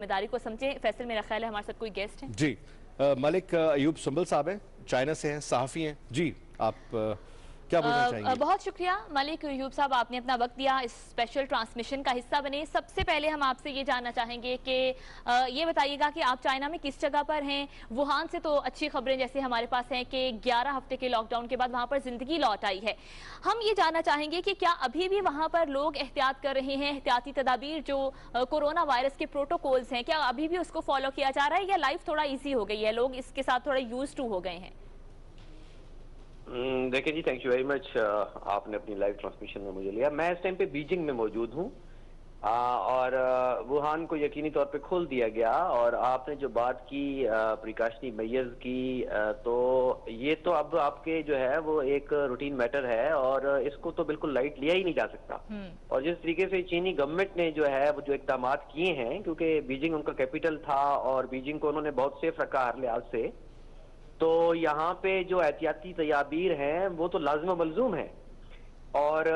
जिम्मेदारी को समझे। फैसल, मेरा ख्याल है हमारे साथ कोई गेस्ट है जी। मलिक अयूब सुंबल साहब हैं, चाइना से हैं, सहाफ़ी हैं जी। आप क्या बोलना चाहेंगे? बहुत शुक्रिया मलिक अयूब साहब, आपने अपना वक्त दिया, इस स्पेशल ट्रांसमिशन का हिस्सा बने। सबसे पहले हम आपसे ये जानना चाहेंगे कि ये बताइएगा कि आप चाइना में किस जगह पर हैं। वुहान से तो अच्छी खबरें जैसे हमारे पास हैं कि 11 हफ्ते के लॉकडाउन के बाद वहां पर जिंदगी लौट आई है। हम ये जानना चाहेंगे कि क्या अभी भी वहां पर लोग एहतियात कर रहे हैं, एहतियाती तदाबीर जो कोरोना वायरस के प्रोटोकॉल्स हैं, क्या अभी भी उसको फॉलो किया जा रहा है या लाइफ थोड़ा ईजी हो गई है, लोग इसके साथ थोड़ा यूज टू हो गए हैं? देखिए जी, थैंक यू वेरी मच। आपने अपनी लाइव ट्रांसमिशन में मुझे लिया। मैं इस टाइम पे बीजिंग में मौजूद हूँ और वुहान को यकीनी तौर पे खोल दिया गया। और आपने जो बात की प्रिकॉशनरी मेजर्स की, तो ये तो अब आपके जो है वो एक रूटीन मैटर है और इसको तो बिल्कुल लाइट लिया ही नहीं जा सकता। और जिस तरीके से चीनी गवर्नमेंट ने जो है वो जो इकदाम किए हैं, क्योंकि बीजिंग उनका कैपिटल था और बीजिंग को उन्होंने बहुत सेफ रखा हर लिहाज से, तो यहाँ पे जो एहतियाती तदाबीर हैं वो तो लाज़िम मलजूम है। और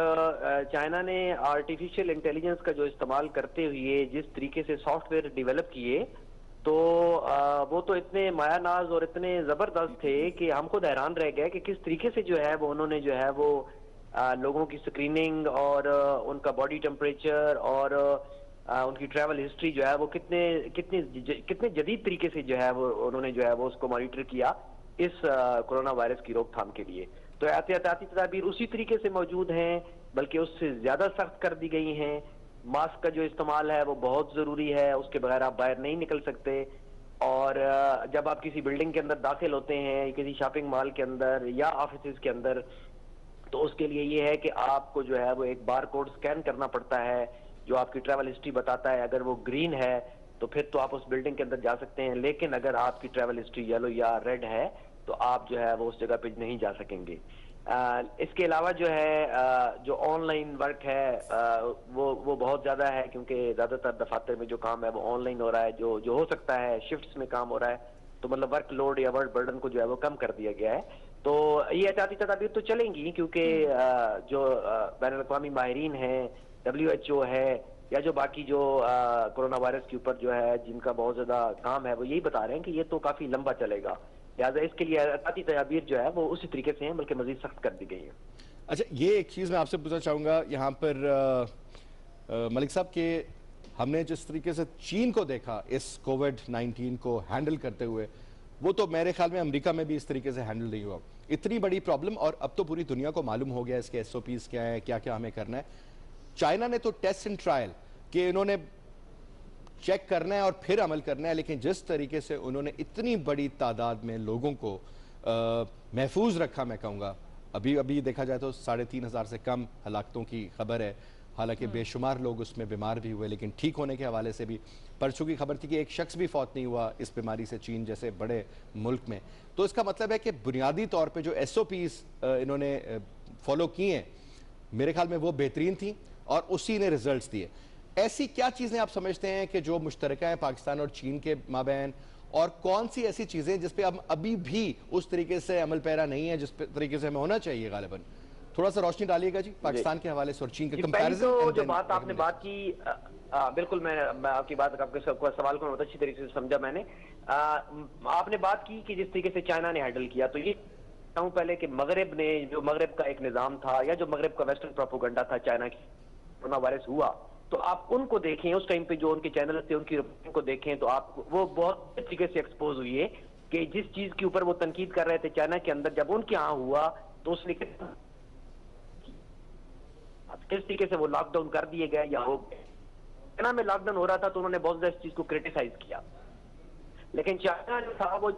चाइना ने आर्टिफिशियल इंटेलिजेंस का जो इस्तेमाल करते हुए जिस तरीके से सॉफ्टवेयर डेवलप किए, तो वो तो इतने मायानाज और इतने ज़बरदस्त थे कि हम खुद हैरान रह गए कि किस तरीके से जो है वो उन्होंने जो है वो लोगों की स्क्रीनिंग और उनका बॉडी टेम्परेचर और उनकी ट्रैवल हिस्ट्री जो है वो कितने कितने कितने जदीद तरीके से जो है वो उन्होंने जो है वो उसको मॉनिटर किया इस कोरोना वायरस की रोकथाम के लिए। तो एहतियाती तदाबीर उसी तरीके से मौजूद हैं, बल्कि उससे ज्यादा सख्त कर दी गई हैं। मास्क का जो इस्तेमाल है वो बहुत जरूरी है, उसके बगैर आप बाहर नहीं निकल सकते। और जब आप किसी बिल्डिंग के अंदर दाखिल होते हैं, किसी शॉपिंग मॉल के अंदर या ऑफिस के अंदर, तो उसके लिए ये है कि आपको जो है वो एक बार कोड स्कैन करना पड़ता है जो आपकी ट्रैवल हिस्ट्री बताता है। अगर वो ग्रीन है तो फिर तो आप उस बिल्डिंग के अंदर जा सकते हैं, लेकिन अगर आपकी ट्रैवल हिस्ट्री येलो या रेड है तो आप जो है वो उस जगह पे नहीं जा सकेंगे। इसके अलावा जो है जो ऑनलाइन वर्क है वो बहुत ज़्यादा है, क्योंकि ज़्यादातर दफातर में जो काम है वो ऑनलाइन हो रहा है। जो हो सकता है शिफ्ट्स में काम हो रहा है, तो मतलब वर्क लोड या वर्क बर्डन को जो है वो कम कर दिया गया है। तो ये एहतियाती तदाबीर तो चलेंगी, क्योंकि जो बैनुल अक़वामी माहिरीन हैं, WHO है, या जो बाकी जो कोरोना वायरस के ऊपर जो है जिनका बहुत ज्यादा काम है, वो यही बता रहे हैं कि ये तो काफी लंबा चलेगा, लिहाजा इसके लिए एहतियाती तदाबीर जो है वो उसी तरीके से हैं, बल्कि मजीद सख्त कर दी गई है। अच्छा, ये एक चीज मैं आपसे पूछना चाहूंगा यहाँ पर मलिक साहब के, हमने जिस तरीके से चीन को देखा इस कोविड-19 को हैंडल करते हुए, वो तो मेरे ख्याल में अमेरिका में भी इस तरीके से हैंडल नहीं हुआ। इतनी बड़ी प्रॉब्लम, और अब तो पूरी दुनिया को मालूम हो गया इसके SOPs क्या है, क्या क्या हमें करना है। चाइना ने तो टेस्ट एंड ट्रायल कि इन्होंने चेक करना है और फिर अमल करना है, लेकिन जिस तरीके से उन्होंने इतनी बड़ी तादाद में लोगों को महफूज रखा, मैं कहूँगा अभी अभी देखा जाए तो 3,500 से कम हलाकतों की खबर है। हालांकि बेशुमार लोग उसमें बीमार भी हुए, लेकिन ठीक होने के हवाले से भी परसों की खबर थी कि एक शख्स भी फौत नहीं हुआ इस बीमारी से, चीन जैसे बड़े मुल्क में। तो इसका मतलब है कि बुनियादी तौर पर जो SOPs इन्होंने फॉलो किए हैं, मेरे ख्याल में वो बेहतरीन थी और उसी ने रिजल्ट्स दिए। ऐसी क्या चीजें आप समझते हैं कि जो मुश्तरका है पाकिस्तान और चीन के माबैन, और कौन सी ऐसी चीजें जिस पे हम अभी भी उस तरीके से अमल पैरा नहीं है जिस तरीके से हमें होना चाहिए? गालिबन थोड़ा सा रोशनी डालिएगा जी पाकिस्तान के हवाले से और चीन के कंपैरिजन। तो जो बात आपने बात की, बिल्कुल मैं आपकी बात, आपके सवाल को बहुत अच्छी तरीके से समझा मैंने। आपने बात की कि जिस तरीके से चाइना ने हैंडल किया, तो ये पहले कि मगरब ने, जो मगरब का एक निजाम था या जो मगरब का वेस्टर्न प्रोपेगेंडा था चाइना की, कोरोना वायरस हुआ, तो आप उनको देखें, उस टाइम पे जो उनके चैनल थे उनकी रिपोर्टिंग को देखें, तो आप वो बहुत तरीके से एक्सपोज हुई है कि जिस चीज के ऊपर वो तनकीद कर रहे थे चाइना के अंदर, जब उनके यहाँ हुआ तो उसने किस तरीके से वो लॉकडाउन कर दिए गए या हो गए। चाइना में लॉकडाउन हो रहा था तो उन्होंने बहुत ज्यादा इस चीज को क्रिटिसाइज किया, लेकिन चाइना जो था वो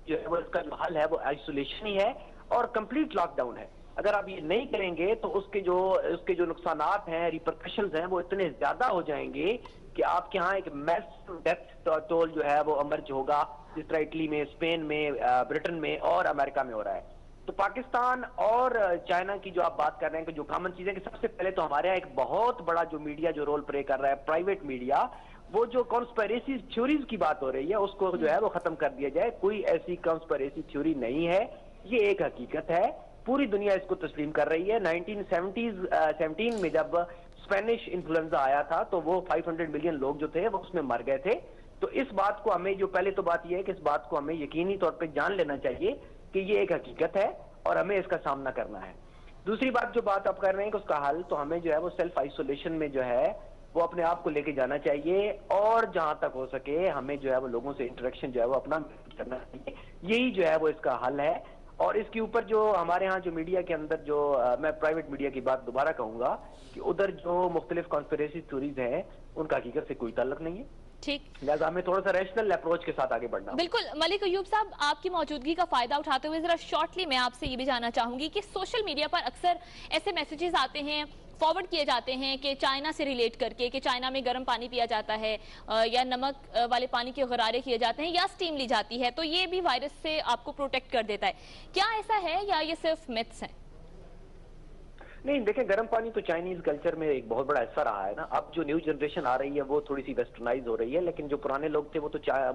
जो है वो इसका हाल है वो आइसोलेशन ही है और कंप्लीट लॉकडाउन है। अगर आप ये नहीं करेंगे तो उसके जो नुकसानात हैं, रिपरकशंस हैं, वो इतने ज्यादा हो जाएंगे कि आपके यहाँ एक मैस डेथ टोल जो है वो इमर्ज होगा, जिस तरह इटली में, स्पेन में, ब्रिटेन में और अमेरिका में हो रहा है। तो पाकिस्तान और चाइना की जो आप बात कर रहे हैं कि जो कॉमन चीजें, कि सबसे पहले तो हमारे यहाँ एक बहुत बड़ा जो मीडिया जो रोल प्ले कर रहा है, प्राइवेट मीडिया, वो जो कॉन्स्पिरेसी थ्योरीज की बात हो रही है उसको जो है वो खत्म कर दिया जाए। कोई ऐसी कॉन्स्पिरेसी थ्योरी नहीं है, ये एक हकीकत है, पूरी दुनिया इसको तस्लीम कर रही है। 1917 में जब स्पेनिश इन्फ्लुएंजा आया था तो वो 500 मिलियन लोग जो थे वो उसमें मर गए थे। तो इस बात को हमें, जो पहले तो बात यह है कि इस बात को हमें यकीनी तौर पे जान लेना चाहिए कि ये एक हकीकत है और हमें इसका सामना करना है। दूसरी बात, जो बात आप कर रहे हैं कि उसका हल, तो हमें जो है वो सेल्फ आइसोलेशन में जो है वो अपने आप को लेके जाना चाहिए और जहां तक हो सके हमें जो है वो लोगों से इंटरेक्शन जो है वो अपना करना चाहिए। यही जो है वो इसका हल है। और इसके ऊपर जो हमारे यहाँ जो मीडिया के अंदर जो मैं प्राइवेट मीडिया की बात दोबारा कहूंगा कि उधर जो मुख्तलिफ कॉन्स्पिरेसी थ्योरीज हैं उनका हकीकत से कोई ताल्लुक नहीं है। ठीक, लिहाजा हमें थोड़ा सा रैशनल अप्रोच के साथ आगे बढ़ना। बिल्कुल। मलिक अयूब साहब, आपकी मौजूदगी का फायदा उठाते हुए जरा शॉर्टली मैं आपसे ये भी जानना चाहूंगी कि सोशल मीडिया पर अक्सर ऐसे मैसेजेस आते हैं, फॉरवर्ड किए जाते हैं कि चाइना से रिलेट करके कि चाइना में गर्म पानी पिया जाता है या नमक वाले पानी के गरारे किए जाते हैं या स्टीम ली जाती है, तो ये भी वायरस से आपको प्रोटेक्ट कर देता है। क्या ऐसा है या ये सिर्फ मिथ्स हैं? नहीं, देखें, गर्म पानी तो चाइनीज कल्चर में एक बहुत बड़ा हिस्सा रहा है ना। अब जो न्यू जनरेशन आ रही है वो थोड़ी सी वेस्टर्नाइज हो रही है, लेकिन जो पुराने लोग थे वो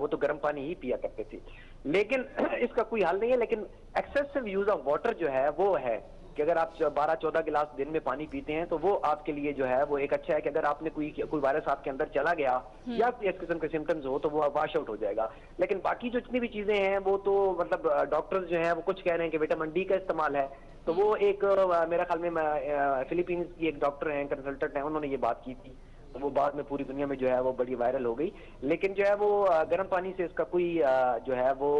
तो गर्म पानी ही पिया करते थे। लेकिन इसका कोई हल नहीं है। लेकिन एक्सेसिव यूज ऑफ वाटर जो है वो है कि अगर आप 12-14 गिलास दिन में पानी पीते हैं तो वो आपके लिए जो है वो एक अच्छा है कि अगर आपने कोई वायरस आपके अंदर चला गया या इस किस्म के सिम्टम्स हो तो वो वॉश आउट हो जाएगा। लेकिन बाकी जो जितनी भी चीजें हैं वो तो मतलब डॉक्टर्स जो हैं वो कुछ कह रहे हैं कि विटामिन डी का इस्तेमाल है, तो वो एक मेरा ख्याल में फिलीपींस की एक डॉक्टर हैं, कंसल्टेंट हैं, उन्होंने ये बात की थी, तो वो बाद में पूरी दुनिया में जो है वो बड़ी वायरल हो गई। लेकिन जो है वो गर्म पानी से इसका कोई जो है वो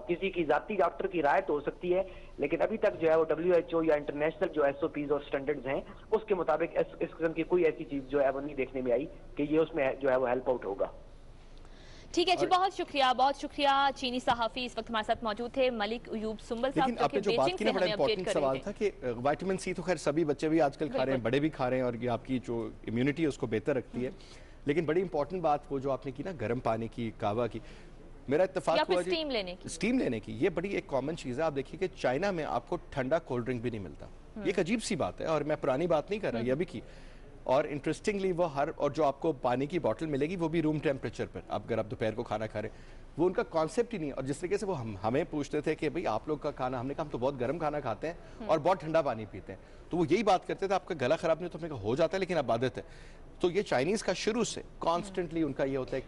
किसी की जाती डॉक्टर की राय तो हो सकती है, लेकिन अभी तक जो है वो WHO या इंटरनेशनल जो SOPs और स्टैंडर्ड्स हैं उसके मुताबिक इस किस्म की कोई ऐसी चीज जो है वो नहीं देखने में आई कि ये उसमें जो है वो हेल्प आउट होगा। ठीक है जी, बहुत शुक्रिया। चीनी सहाफी इस वक्त हमारे साथ मौजूद थे, मलिक अयूब सुंबल साहब, लेकिन आपने जो बात की ना, बड़ा इंपॉर्टेंट सवाल था कि विटामिन सी तो खैर सभी बच्चे भी आजकल खा रहे हैं, बड़े भी खा रहे हैं और ये आपकी जो इम्यूनिटी है उसको बेहतर रखती है। लेकिन बड़ी इंपॉर्टेंट बात वो जो आपने की ना, गर्म पानी की, कावा की, मेरा इत्तेफाक हुआ स्टीम लेने की, ये बड़ी एक कॉमन चीज़ है। आप देखिए कि चाइना में आपको ठंडा कोल्ड ड्रिंक भी नहीं मिलता। ये एक अजीब सी बात है और मैं पुरानी बात नहीं कर रहा, ये अभी की। और इंटरेस्टिंगली वो और जो आपको पानी की बोतल मिलेगी वो भी रूम टेम्परेचर पर, अगर आप दोपहर को खाना खा रहे, वो उनका कॉन्सेप्ट ही नहीं है। और जिस तरीके से वो हमें पूछते थे कि भाई आप लोग का खाना, हमने कहा हम तो बहुत गर्म खाना खाते हैं और बहुत ठंडा पानी पीते हैं, तो वो यही बात करते थे आपका गला खराब नहीं तो हमने कहा हो जाता है लेकिन अब आदत है। तो ये चाइनीज का शुरू से कॉन्स्टेंटली उनका ये होता है।